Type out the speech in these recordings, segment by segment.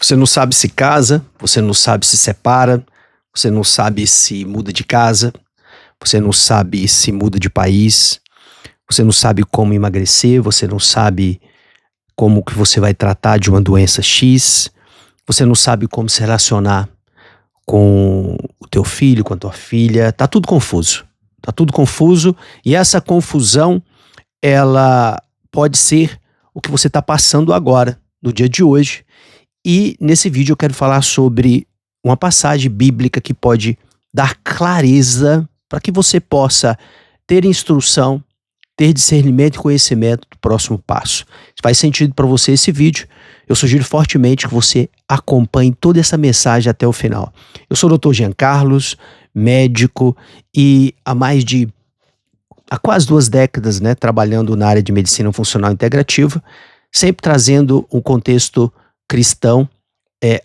Você não sabe se casa, você não sabe se separa, você não sabe se muda de casa, você não sabe se muda de país, você não sabe como emagrecer, você não sabe como que você vai tratar de uma doença X, você não sabe como se relacionar com o teu filho, com a tua filha, tá tudo confuso. Tá tudo confuso e essa confusão, ela pode ser o que você está passando agora, no dia de hoje. E nesse vídeo eu quero falar sobre uma passagem bíblica que pode dar clareza para que você possa ter instrução, ter discernimento e conhecimento do próximo passo. Se faz sentido para você esse vídeo, eu sugiro fortemente que você acompanhe toda essa mensagem até o final. Eu sou o Dr. Jean Carlos, médico e há quase 2 décadas, trabalhando na área de medicina funcional integrativa, sempre trazendo um contexto cristão,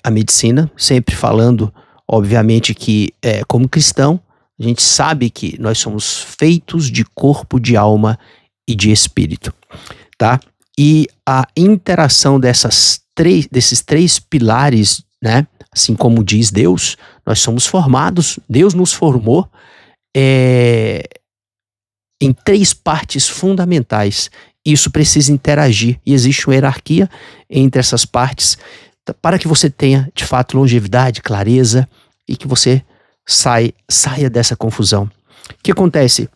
a medicina, sempre falando, obviamente, que como cristão, a gente sabe que nós somos feitos de corpo, de alma e de espírito, tá? E a interação desses 3 pilares, assim como diz Deus, nós somos formados, Deus nos formou em 3 partes fundamentais. Isso precisa interagir e existe uma hierarquia entre essas partes para que você tenha, de fato, longevidade, clareza e que você saia dessa confusão. O que acontece?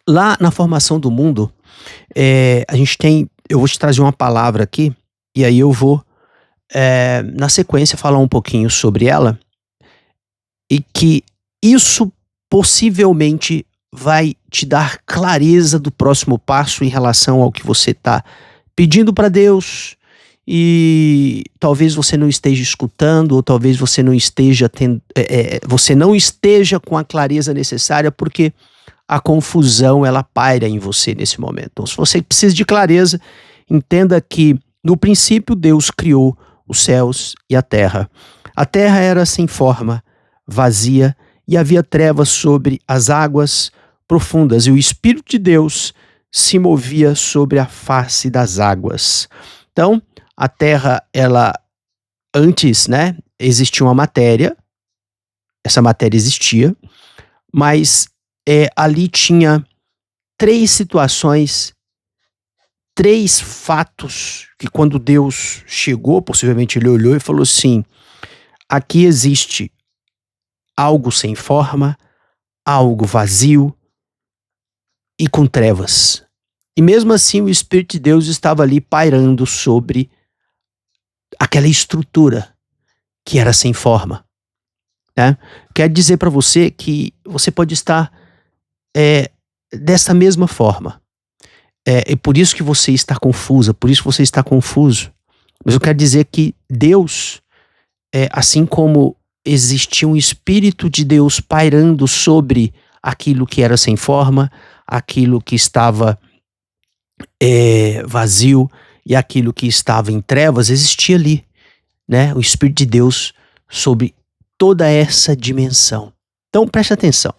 Lá na formação do mundo, eu vou te trazer uma palavra aqui e aí eu vou, na sequência, falar um pouquinho sobre ela e que isso possivelmente vai te dar clareza do próximo passo em relação ao que você está pedindo para Deus e talvez você não esteja escutando ou talvez você não esteja com a clareza necessária porque a confusão ela paira em você nesse momento. Então, se você precisa de clareza, entenda que no princípio Deus criou os céus e a terra. A terra era sem forma, vazia e havia trevas sobre as águas profundas e o Espírito de Deus se movia sobre a face das águas. Então, a terra, antes, existia uma matéria, essa matéria existia, mas ali tinha 3 situações, 3 fatos que quando Deus chegou, possivelmente ele olhou e falou assim, aqui existe algo sem forma, algo vazio e com trevas. E mesmo assim o Espírito de Deus estava ali pairando sobre aquela estrutura que era sem forma. Quero dizer para você que você pode estar dessa mesma forma. É por isso que você está confusa, por isso que você está confuso. Mas eu quero dizer que Deus, assim como existia um Espírito de Deus pairando sobre aquilo que era sem forma, aquilo que estava vazio e aquilo que estava em trevas, existia ali, o Espírito de Deus sobre toda essa dimensão. Então preste atenção.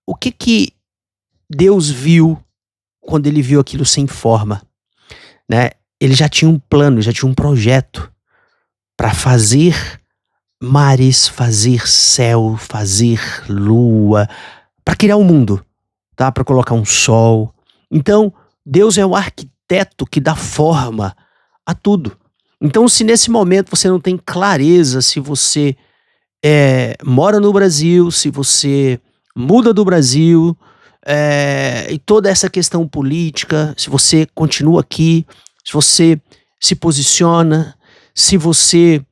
O que Deus viu quando ele viu aquilo sem forma? Ele já tinha um plano, já tinha um projeto para fazer mares, fazer céu, fazer lua, para criar um mundo, para colocar um sol. Então, Deus é o arquiteto que dá forma a tudo. Então, se nesse momento você não tem clareza, se você mora no Brasil, se você muda do Brasil, e toda essa questão política, se você continua aqui, se você se posiciona, se você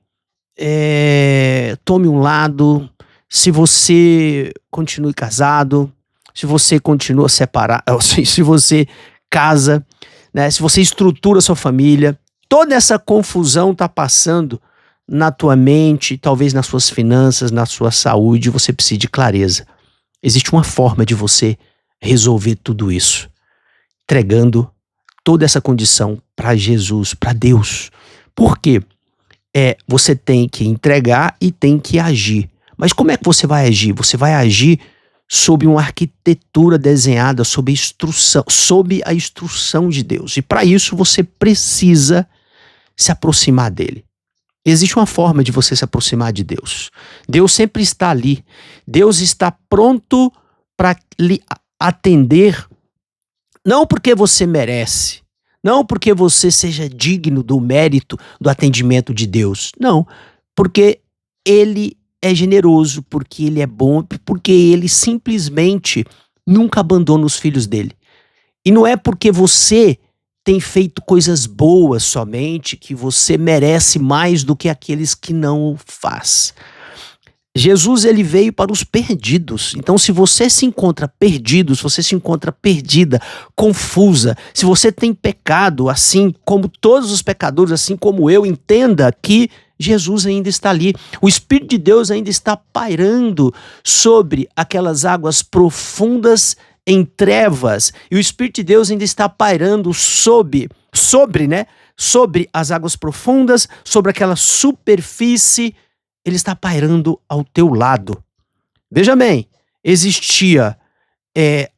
tome um lado, se você continue casado, se você continua separado, se você casa, se você estrutura sua família, toda essa confusão está passando na tua mente, talvez nas suas finanças, na sua saúde, você precisa de clareza. Existe uma forma de você resolver tudo isso, entregando toda essa condição para Jesus, para Deus. Por quê? Você tem que entregar e tem que agir. Mas como é que você vai agir? Você vai agir sob uma arquitetura desenhada, sob a instrução de Deus. E para isso você precisa se aproximar dele. Existe uma forma de você se aproximar de Deus. Deus sempre está ali. Deus está pronto para lhe atender, não porque você merece, não porque você seja digno do mérito do atendimento de Deus. Não, porque ele é generoso, porque ele é bom, porque ele simplesmente nunca abandona os filhos dele. E não é porque você tem feito coisas boas somente que você merece mais do que aqueles que não o faz. Jesus, ele veio para os perdidos. Então, se você se encontra perdido, se você se encontra perdida, confusa, se você tem pecado, assim como todos os pecadores, assim como eu, entenda que Jesus ainda está ali. O Espírito de Deus ainda está pairando sobre aquelas águas profundas em trevas, e o Espírito de Deus ainda está pairando sobre as águas profundas, sobre aquela superfície, ele está pairando ao teu lado. Veja bem, existia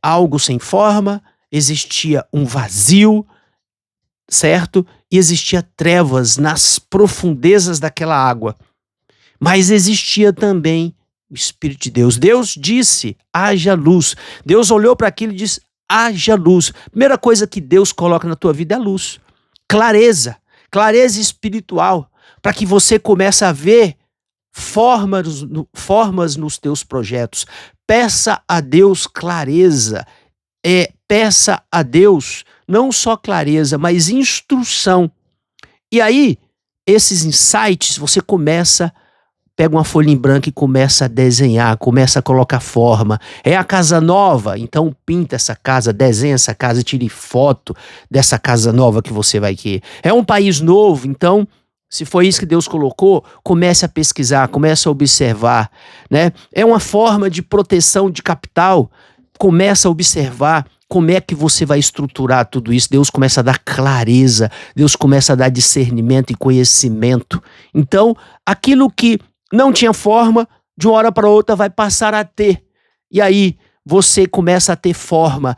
algo sem forma, existia um vazio, certo? E existia trevas nas profundezas daquela água, mas existia também o Espírito de Deus. Deus disse, haja luz. Deus olhou para aquilo e disse, haja luz. Primeira coisa que Deus coloca na tua vida é luz. Clareza. Clareza espiritual. Para que você comece a ver formas nos teus projetos. Peça a Deus clareza. Peça a Deus não só clareza, mas instrução. E aí, esses insights, você pega uma folha em branco e começa a desenhar, começa a colocar forma. É a casa nova, então pinta essa casa, desenha essa casa, tire foto dessa casa nova que você vai querer. É um país novo, então, se foi isso que Deus colocou, comece a pesquisar, comece a observar, né? É uma forma de proteção de capital, começa a observar como é que você vai estruturar tudo isso. Deus começa a dar clareza, Deus começa a dar discernimento e conhecimento. Então, aquilo que não tinha forma, de uma hora para outra vai passar a ter. E aí você começa a ter forma.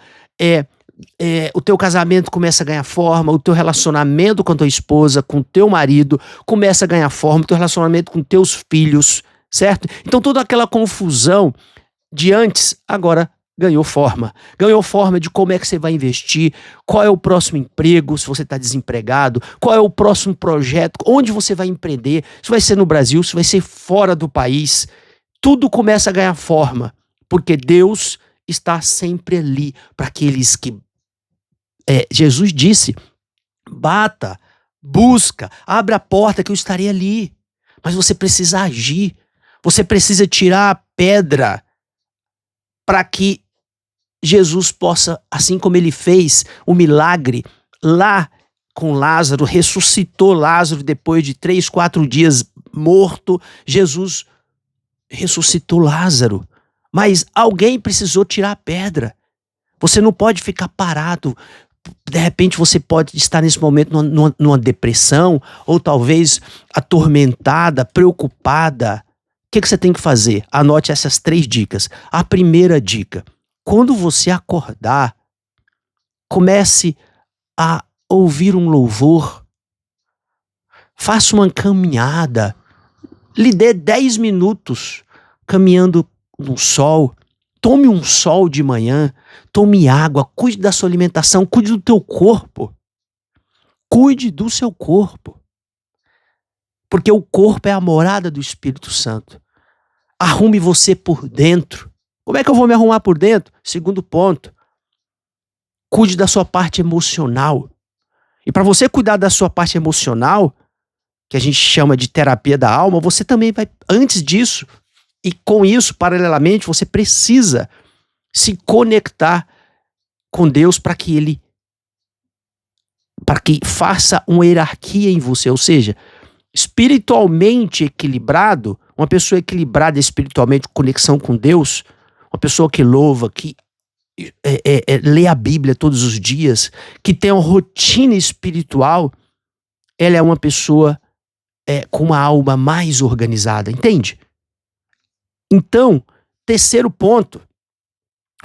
O teu casamento começa a ganhar forma, o teu relacionamento com a tua esposa, com o teu marido, começa a ganhar forma, o teu relacionamento com teus filhos, certo? Então toda aquela confusão de antes, agora ganhou forma. Ganhou forma de como é que você vai investir, qual é o próximo emprego, se você está desempregado, qual é o próximo projeto, onde você vai empreender, se vai ser no Brasil, se vai ser fora do país. Tudo começa a ganhar forma, porque Deus está sempre ali para aqueles que... Jesus disse, bata, busca, abre a porta que eu estarei ali. Mas você precisa agir, você precisa tirar a pedra para que Jesus possa, assim como ele fez o milagre lá com Lázaro, ressuscitou Lázaro depois de 3, 4 dias morto, Jesus ressuscitou Lázaro. Mas alguém precisou tirar a pedra. Você não pode ficar parado. De repente você pode estar nesse momento numa depressão, ou talvez atormentada, preocupada. O que você tem que fazer? Anote essas 3 dicas. A primeira dica: quando você acordar, comece a ouvir um louvor, faça uma caminhada, lhe dê 10 minutos caminhando no sol, tome um sol de manhã, tome água, cuide da sua alimentação, cuide do teu corpo, cuide do seu corpo, porque o corpo é a morada do Espírito Santo. Arrume você por dentro. Como é que eu vou me arrumar por dentro? Segundo ponto, cuide da sua parte emocional. E para você cuidar da sua parte emocional, que a gente chama de terapia da alma, você também vai, antes disso, e com isso, paralelamente, você precisa se conectar com Deus para que faça uma hierarquia em você, ou seja, espiritualmente equilibrado, uma pessoa equilibrada espiritualmente, conexão com Deus, uma pessoa que louva, que lê a Bíblia todos os dias, que tem uma rotina espiritual, ela é uma pessoa com uma alma mais organizada, entende? Então, terceiro ponto,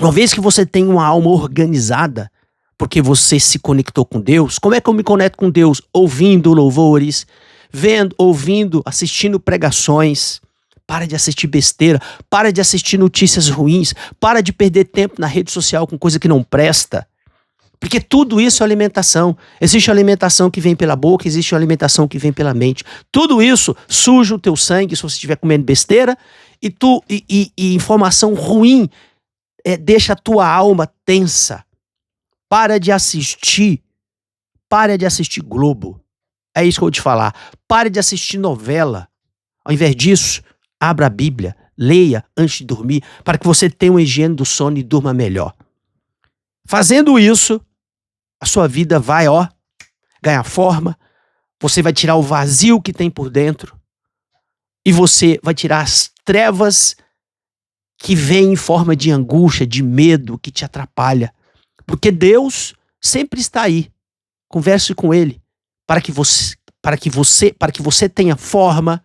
uma vez que você tem uma alma organizada, porque você se conectou com Deus. Como é que eu me conecto com Deus? Ouvindo louvores, ouvindo, assistindo pregações. Para de assistir besteira, para de assistir notícias ruins, para de perder tempo na rede social com coisa que não presta. Porque tudo isso é alimentação. Existe alimentação que vem pela boca, existe alimentação que vem pela mente. Tudo isso suja o teu sangue se você estiver comendo besteira e informação ruim deixa a tua alma tensa. Para de assistir Globo. É isso que eu vou te falar. Pare de assistir novela. Ao invés disso, abra a Bíblia, leia antes de dormir, para que você tenha uma higiene do sono e durma melhor. Fazendo isso, a sua vida vai, ganhar forma, você vai tirar o vazio que tem por dentro e você vai tirar as trevas que vêm em forma de angústia, de medo, que te atrapalha. Porque Deus sempre está aí. Converse com Ele para que você tenha forma,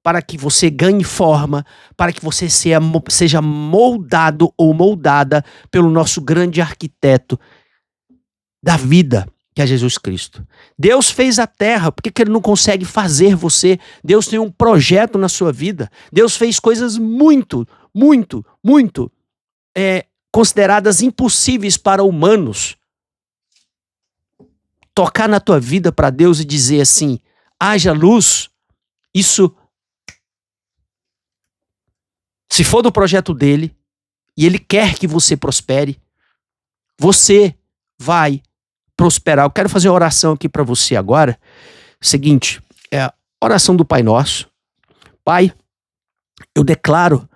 para que você ganhe forma, para que você seja moldado ou moldada pelo nosso grande arquiteto da vida, que é Jesus Cristo. Deus fez a terra, por que Ele não consegue fazer você? Deus tem um projeto na sua vida. Deus fez coisas muito consideradas impossíveis para humanos. Tocar na tua vida para Deus e dizer assim, haja luz, isso, se for do projeto dele, e ele quer que você prospere, você vai prosperar. Eu quero fazer uma oração aqui para você agora. Seguinte, oração do Pai Nosso. Pai, eu declaro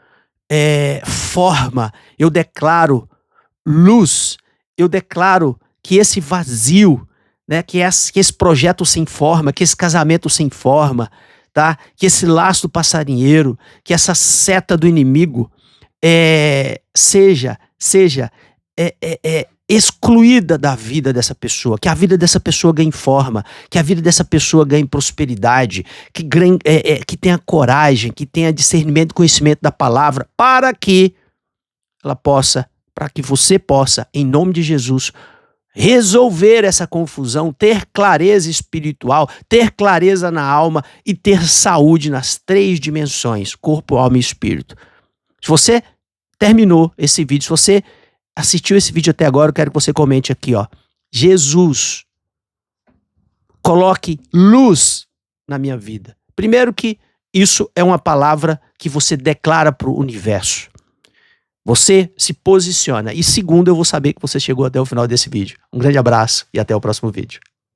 forma, eu declaro luz, eu declaro que esse vazio, né, que esse projeto sem forma, que esse casamento sem forma, tá? Que esse laço do passarinheiro, que essa seta do inimigo seja excluída da vida dessa pessoa, que a vida dessa pessoa ganhe forma, que a vida dessa pessoa ganhe prosperidade, que tenha coragem, que tenha discernimento e conhecimento da palavra, para que você possa, em nome de Jesus, resolver essa confusão, ter clareza espiritual, ter clareza na alma e ter saúde nas 3 dimensões, corpo, alma e espírito. Se você terminou esse vídeo, se você assistiu esse vídeo até agora, eu quero que você comente aqui, Jesus, coloque luz na minha vida. Primeiro que isso é uma palavra que você declara para o universo. Você se posiciona. E segundo, eu vou saber que você chegou até o final desse vídeo. Um grande abraço e até o próximo vídeo.